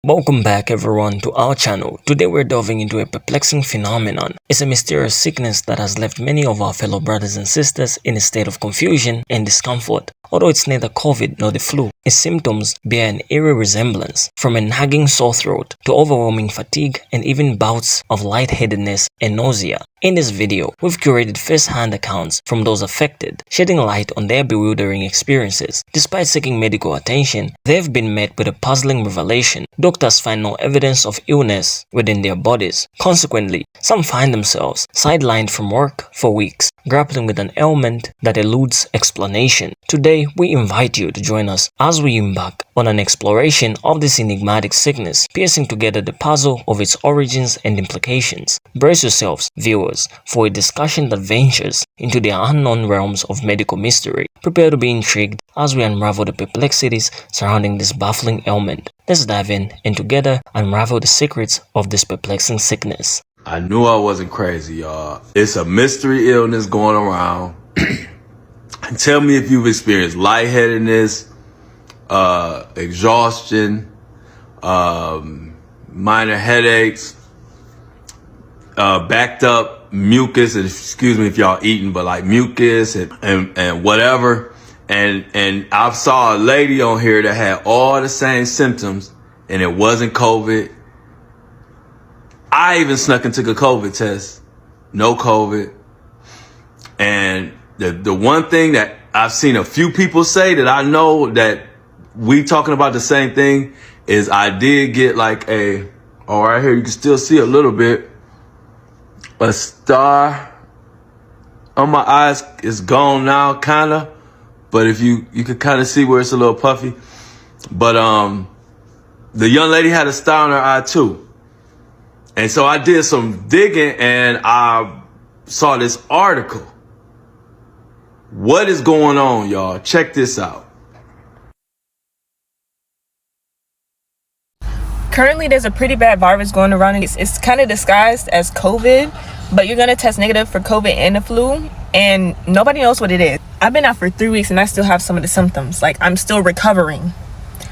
Welcome back everyone to our channel. Today we're delving into a perplexing phenomenon. It's a mysterious sickness that has left many of our fellow brothers and sisters in a state of confusion and discomfort. Although it's neither COVID nor the flu, its symptoms bear an eerie resemblance, from a nagging sore throat to overwhelming fatigue and even bouts of lightheadedness and nausea. In this video, we've curated first-hand accounts from those affected, shedding light on their bewildering experiences. Despite seeking medical attention, they've been met with a puzzling revelation. Doctors find no evidence of illness within their bodies. Consequently, some find themselves sidelined from work for weeks, grappling with an ailment that eludes explanation. Today, we invite you to join us as we embark on an exploration of this enigmatic sickness, piecing together the puzzle of its origins and implications. Brace yourselves, viewers, for a discussion that ventures into the unknown realms of medical mystery. Prepare to be intrigued as we unravel the perplexities surrounding this baffling ailment. Let's dive in and together unravel the secrets of this perplexing sickness. I knew I wasn't crazy, y'all. It's a mystery illness going around. Tell me if you've experienced lightheadedness, exhaustion, minor headaches, backed up mucus, and excuse me if y'all eating, but like mucus and whatever. And I saw a lady on here that had all the same symptoms, and it wasn't COVID. I even snuck and took a COVID test. No COVID. And the one thing that I've seen a few people say that I know that we talking about the same thing is I did get like right here, you can still see a little bit, a star on my eyes. Is gone now, kind of. But if you can kind of see where it's a little puffy. But the young lady had a star on her eye too. And so I did some digging and I saw this article. What is going on, y'all? Check this out. Currently, there's a pretty bad virus going around. It's kind of disguised as COVID, but you're going to test negative for COVID and the flu, and nobody knows what it is. I've been out for 3 weeks and I still have some of the symptoms. Like, I'm still recovering.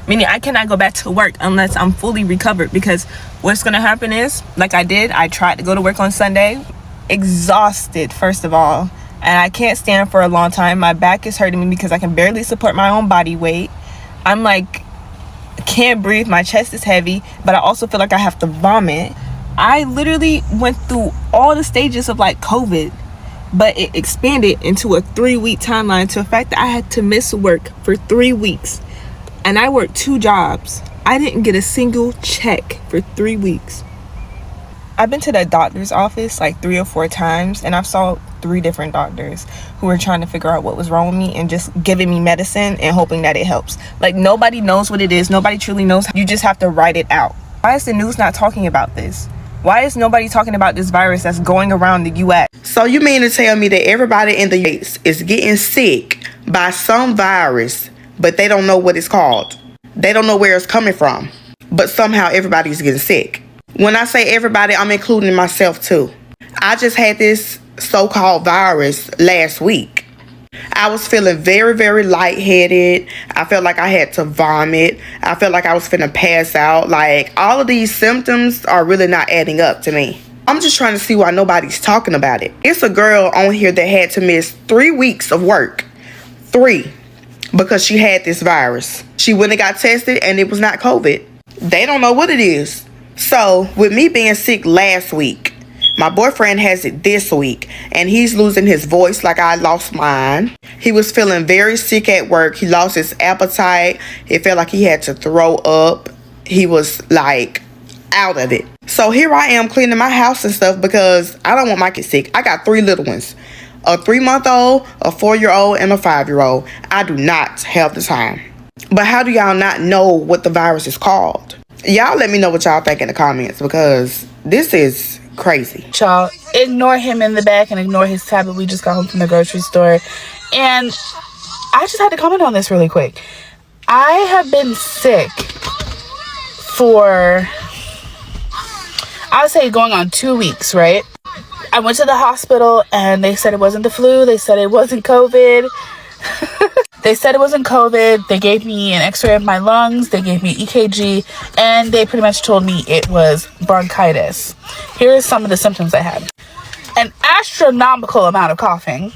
Meaning I cannot go back to work unless I'm fully recovered, because what's going to happen is, like I tried to go to work on Sunday, exhausted, first of all, and I can't stand for a long time. My back is hurting me because I can barely support my own body weight. I'm like, can't breathe. My chest is heavy, but I also feel like I have to vomit. I literally went through all the stages of like COVID, but it expanded into a 3-week timeline to the fact that I had to miss work for 3 weeks. And I worked 2 jobs. I didn't get a single check for 3 weeks. I've been to the doctor's office like 3 or 4 times, and I've saw 3 different doctors who were trying to figure out what was wrong with me and just giving me medicine and hoping that it helps. Like, nobody knows what it is. Nobody truly knows. You just have to write it out. Why is the news not talking about this? Why is nobody talking about this virus that's going around the U.S.? So you mean to tell me that everybody in the U.S. is getting sick by some virus, but they don't know what it's called? They don't know where it's coming from, but somehow everybody's getting sick. When I say everybody, I'm including myself too. I just had this so-called virus last week. I was feeling very, very lightheaded. I felt like I had to vomit. I felt like I was finna pass out. Like, all of these symptoms are really not adding up to me. I'm just trying to see why nobody's talking about it. It's a girl on here that had to miss 3 weeks of work. 3. Because she had this virus. She went and got tested and it was not COVID. They don't know what it is. So with me being sick last week, my boyfriend has it this week, and he's losing his voice like I lost mine. He was feeling very sick at work. He lost his appetite. It felt like he had to throw up. He was like out of it. So here I am cleaning my house and stuff because I don't want my kids sick. I got 3 little ones. A 3-month-old, a 4-year-old, and a 5-year-old. I do not have the time. But how do y'all not know what the virus is called? Y'all let me know what y'all think in the comments, because this is crazy. Y'all, ignore him in the back and ignore his tablet. We just got home from the grocery store. And I just had to comment on this really quick. I have been sick for, I would say, going on 2 weeks, right? I went to the hospital and they said it wasn't the flu. They said it wasn't COVID. They said it wasn't COVID. They gave me an x-ray of my lungs. They gave me EKG. And they pretty much told me it was bronchitis. Here are some of the symptoms I had. An astronomical amount of coughing.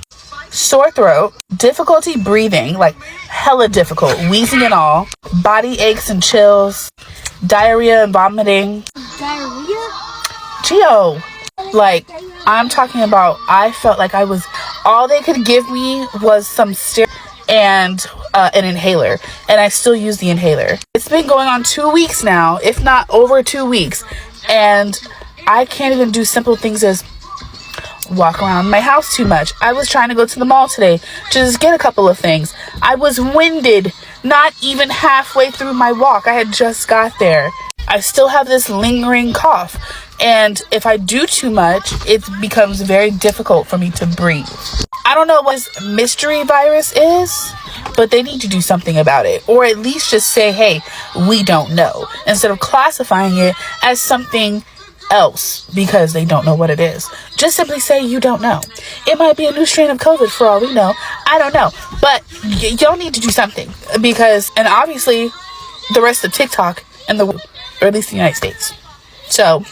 Sore throat. Difficulty breathing. Like hella difficult. Wheezing and all. Body aches and chills. Diarrhea and vomiting. Diarrhea? Geo. Like, I'm talking about, I felt like I was, all they could give me was some and an inhaler, and I still use the inhaler. It's been going on 2 weeks now, if not over 2 weeks, and I can't even do simple things as walk around my house too much. I was trying to go to the mall today to just get a couple of things. I was winded, not even halfway through my walk. I had just got there. I still have this lingering cough, and if I do too much, it becomes very difficult for me to breathe. I don't know what this mystery virus is, but they need to do something about it, or at least just say, hey, we don't know, instead of classifying it as something else because they don't know what it is. Just simply say you don't know. It might be a new strain of COVID for all we know. I don't know, but y'all need to do something because, and obviously the rest of TikTok and the, or at least the United States. So,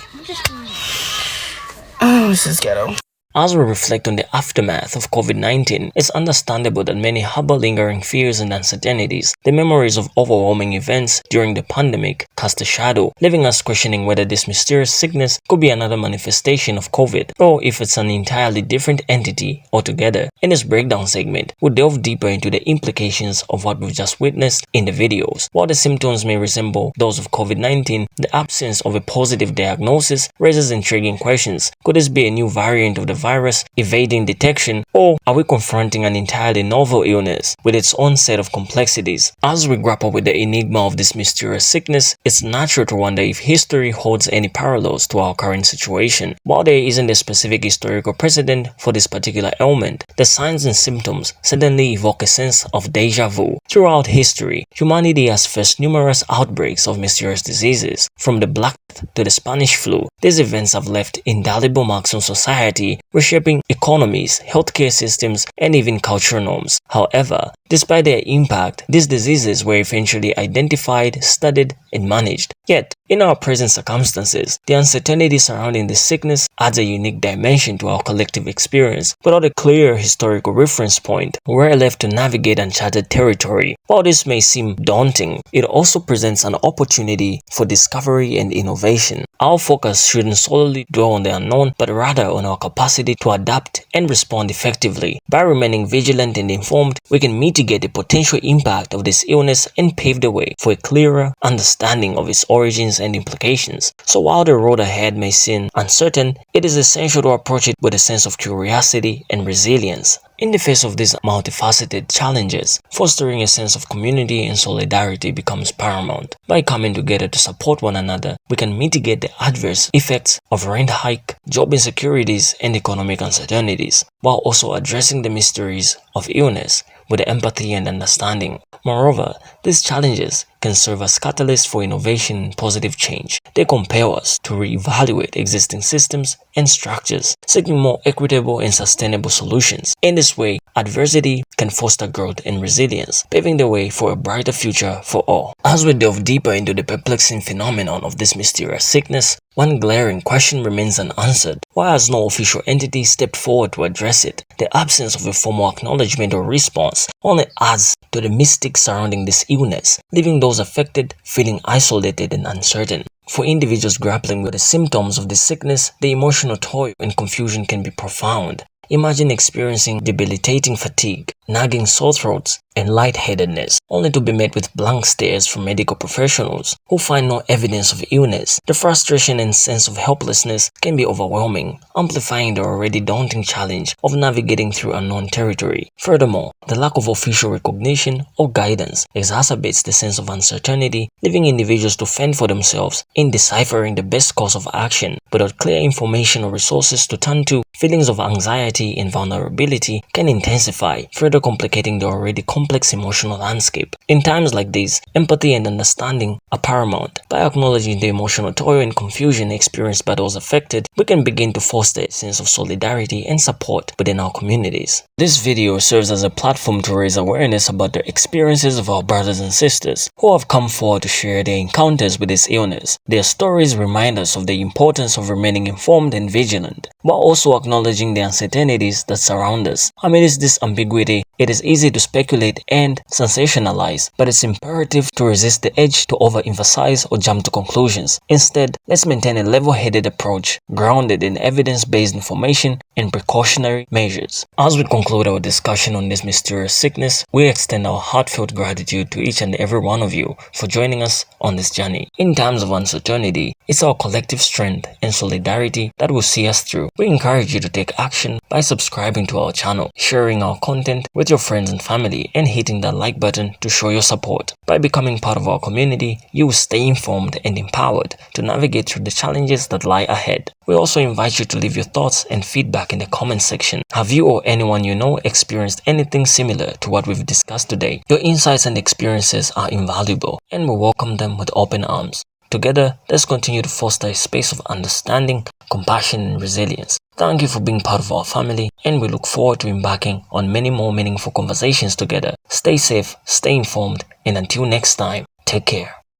oh, this is ghetto. As we reflect on the aftermath of COVID-19, it's understandable that many harbor lingering fears and uncertainties. The memories of overwhelming events during the pandemic cast a shadow, leaving us questioning whether this mysterious sickness could be another manifestation of COVID, or if it's an entirely different entity altogether. In this breakdown segment, we'll delve deeper into the implications of what we've just witnessed in the videos. While the symptoms may resemble those of COVID-19, the absence of a positive diagnosis raises intriguing questions. Could this be a new variant of the virus evading detection, or are we confronting an entirely novel illness with its own set of complexities? As we grapple with the enigma of this mysterious sickness, it's natural to wonder if history holds any parallels to our current situation. While there isn't a specific historical precedent for this particular ailment, the signs and symptoms suddenly evoke a sense of deja vu. Throughout history, humanity has faced numerous outbreaks of mysterious diseases. From the Black Death to the Spanish flu, these events have left indelible marks on society, reshaping economies, healthcare systems, and even cultural norms. However, despite their impact, these diseases were eventually identified, studied, and managed. Yet, in our present circumstances, the uncertainty surrounding this sickness adds a unique dimension to our collective experience. Without a clear historical reference point, we're left to navigate uncharted territory. While this may seem daunting, it also presents an opportunity for discovery and innovation. Our focus shouldn't solely dwell on the unknown, but rather on our capacity to adapt and respond effectively. By remaining vigilant and informed, we can mitigate the potential impact of this illness and pave the way for a clearer understanding of its origins and implications. So while the road ahead may seem uncertain, it is essential to approach it with a sense of curiosity and resilience. In the face of these multifaceted challenges, fostering a sense of community and solidarity becomes paramount. By coming together to support one another, we can mitigate the adverse effects of rent hike, job insecurities, and economic uncertainties, while also addressing the mysteries of illness with empathy and understanding. Moreover, these challenges can serve as catalysts for innovation and positive change. They compel us to reevaluate existing systems and structures, seeking more equitable and sustainable solutions. In this way, adversity can foster growth and resilience, paving the way for a brighter future for all. As we delve deeper into the perplexing phenomenon of this mysterious sickness, one glaring question remains unanswered. Why has no official entity stepped forward to address it? The absence of a formal acknowledgement or response only adds to the mystique surrounding this illness, leaving those affected feeling isolated and uncertain. For individuals grappling with the symptoms of this sickness, the emotional toil and confusion can be profound. Imagine experiencing debilitating fatigue, nagging sore throats, and lightheadedness, only to be met with blank stares from medical professionals who find no evidence of illness. The frustration and sense of helplessness can be overwhelming, amplifying the already daunting challenge of navigating through unknown territory. Furthermore, the lack of official recognition or guidance exacerbates the sense of uncertainty, leaving individuals to fend for themselves in deciphering the best course of action. Without clear information or resources to turn to, feelings of anxiety and vulnerability can intensify, further complicating the already complex emotional landscape. In times like these, empathy and understanding are paramount. By acknowledging the emotional toil and confusion experienced by those affected, we can begin to foster a sense of solidarity and support within our communities. This video serves as a platform to raise awareness about the experiences of our brothers and sisters who have come forward to share their encounters with this illness. Their stories remind us of the importance of remaining informed and vigilant, while also acknowledging the uncertainties that surround us. Amidst this ambiguity, it is easy to speculate and sensationalize, but it's imperative to resist the urge to overemphasize or jump to conclusions. Instead, let's maintain a level-headed approach, grounded in evidence-based information and precautionary measures. As we conclude our discussion on this mysterious sickness, we extend our heartfelt gratitude to each and every one of you for joining us on this journey. In times of uncertainty, it's our collective strength and solidarity that will see us through. We encourage you to take action by subscribing to our channel, sharing our content with your friends and family, and hitting that like button to show your support. By becoming part of our community, you will stay informed and empowered to navigate through the challenges that lie ahead. We also invite you to leave your thoughts and feedback in the comment section. Have you or anyone you know experienced anything similar to what we've discussed today? Your insights and experiences are invaluable, and we welcome them with open arms. Together, let's continue to foster a space of understanding, compassion, and resilience. Thank you for being part of our family, and we look forward to embarking on many more meaningful conversations together. Stay safe, stay informed, and until next time, take care.